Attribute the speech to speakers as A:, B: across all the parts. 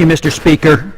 A: you, Mr. Speaker.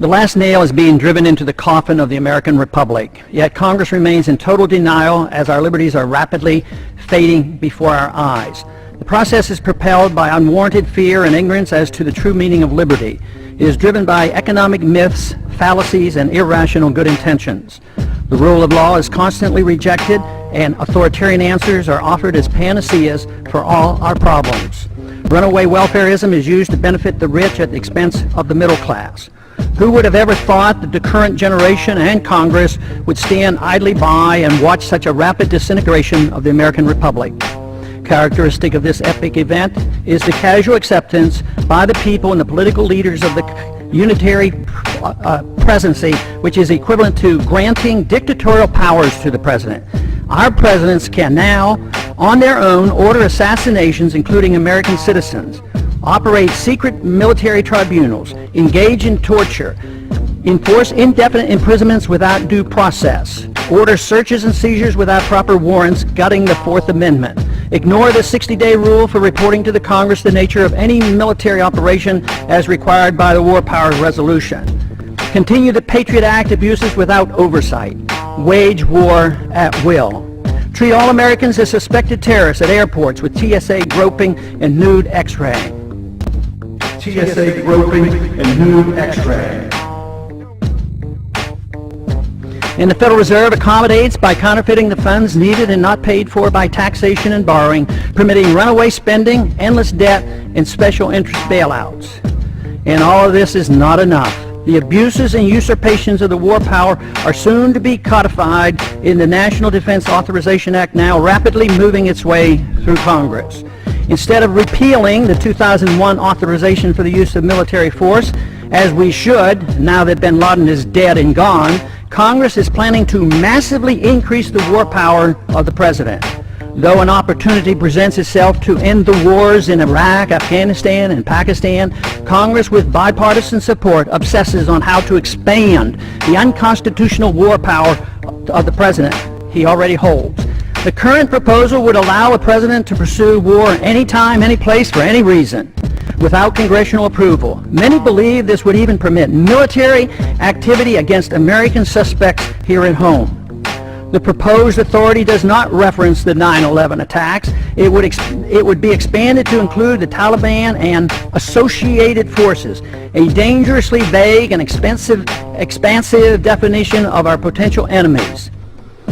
A: The last nail is being driven into the coffin of the American Republic, yet Congress remains in total denial as our liberties are rapidly fading before our eyes. The process is propelled by unwarranted fear and ignorance as to the true meaning of liberty. It is driven by economic myths, fallacies, and irrational good intentions. The rule of law is constantly rejected, and authoritarian answers are offered as panaceas for all our problems. Runaway welfarism is used to benefit the rich at the expense of the middle class. Who would have ever thought that the current generation and Congress would stand idly by and watch such a rapid disintegration of the American Republic? Characteristic of this epic event is the casual acceptance by the people and the political leaders of the unitary presidency, which is equivalent to granting dictatorial powers to the president. Our presidents can now, on their own, order assassinations, including American citizens, operate secret military tribunals, engage in torture, enforce indefinite imprisonments without due process, order searches and seizures without proper warrants, gutting the Fourth Amendment, ignore the 60-day rule for reporting to the Congress the nature of any military operation as required by the War Powers Resolution, continue the Patriot Act abuses without oversight, wage war at will, treat all Americans as suspected terrorists at airports with TSA groping and nude X-ray. TSA groping and nude X-ray. And the Federal Reserve accommodates by counterfeiting the funds needed and not paid for by taxation and borrowing, permitting runaway spending, endless debt, and special interest bailouts. And all of this is not enough. The abuses and usurpations of the war power are soon to be codified in the National Defense Authorization Act, now rapidly moving its way through Congress. Instead of repealing the 2001 authorization for the use of military force, as we should, now that bin Laden is dead and gone, Congress is planning to massively increase the war power of the president. Though an opportunity presents itself to end the wars in Iraq, Afghanistan, and Pakistan, Congress, with bipartisan support, obsesses on how to expand the unconstitutional war power of the president he already holds. The current proposal would allow a president to pursue war anytime, any place, for any reason, without congressional approval. Many believe this would even permit military activity against American suspects here at home. The proposed authority does not reference the 9/11 attacks. It would be expanded to include the Taliban and associated forces, a dangerously vague and expansive definition of our potential enemies.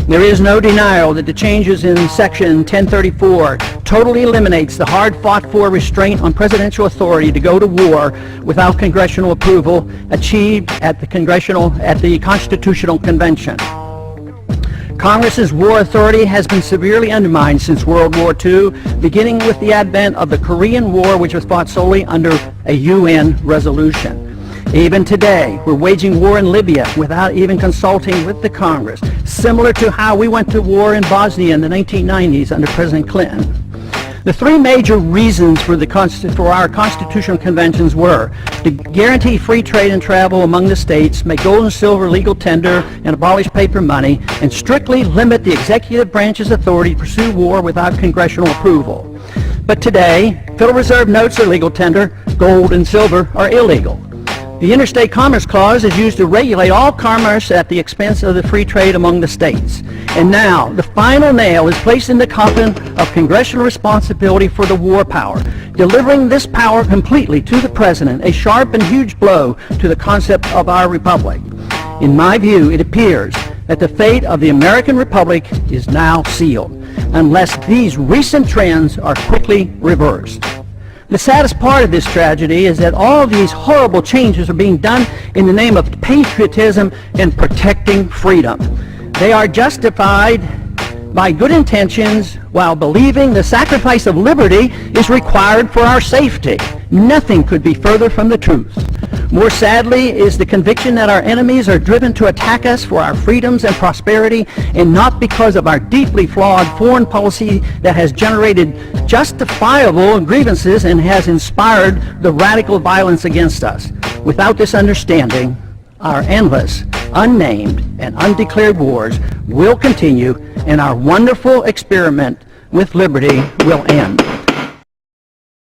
A: There is no denial that the changes in Section 1034 totally eliminates the hard-fought-for restraint on presidential authority to go to war without congressional approval achieved at the Constitutional Convention. Congress's war authority has been severely undermined since World War II, beginning with the advent of the Korean War, which was fought solely under a UN resolution. Even today, we're waging war in Libya without even consulting with the Congress, similar to how we went to war in Bosnia in the 1990s under President Clinton. The three major reasons for our constitutional conventions were to guarantee free trade and travel among the states, make gold and silver legal tender, and abolish paper money, and strictly limit the executive branch's authority to pursue war without congressional approval. But today, Federal Reserve notes are legal tender, gold and silver are illegal. The Interstate Commerce Clause is used to regulate all commerce at the expense of the free trade among the states. And now, the final nail is placed in the coffin of congressional responsibility for the war power, delivering this power completely to the president, a sharp and huge blow to the concept of our republic. In my view, it appears that the fate of the American Republic is now sealed, unless these recent trends are quickly reversed. The saddest part of this tragedy is that all of these horrible changes are being done in the name of patriotism and protecting freedom. They are justified by good intentions while believing the sacrifice of liberty is required for our safety. Nothing could be further from the truth. More sadly is the conviction that our enemies are driven to attack us for our freedoms and prosperity, and not because of our deeply flawed foreign policy that has generated justifiable grievances and has inspired the radical violence against us. Without this understanding, our endless, unnamed, and undeclared wars will continue, and our wonderful experiment with liberty will end.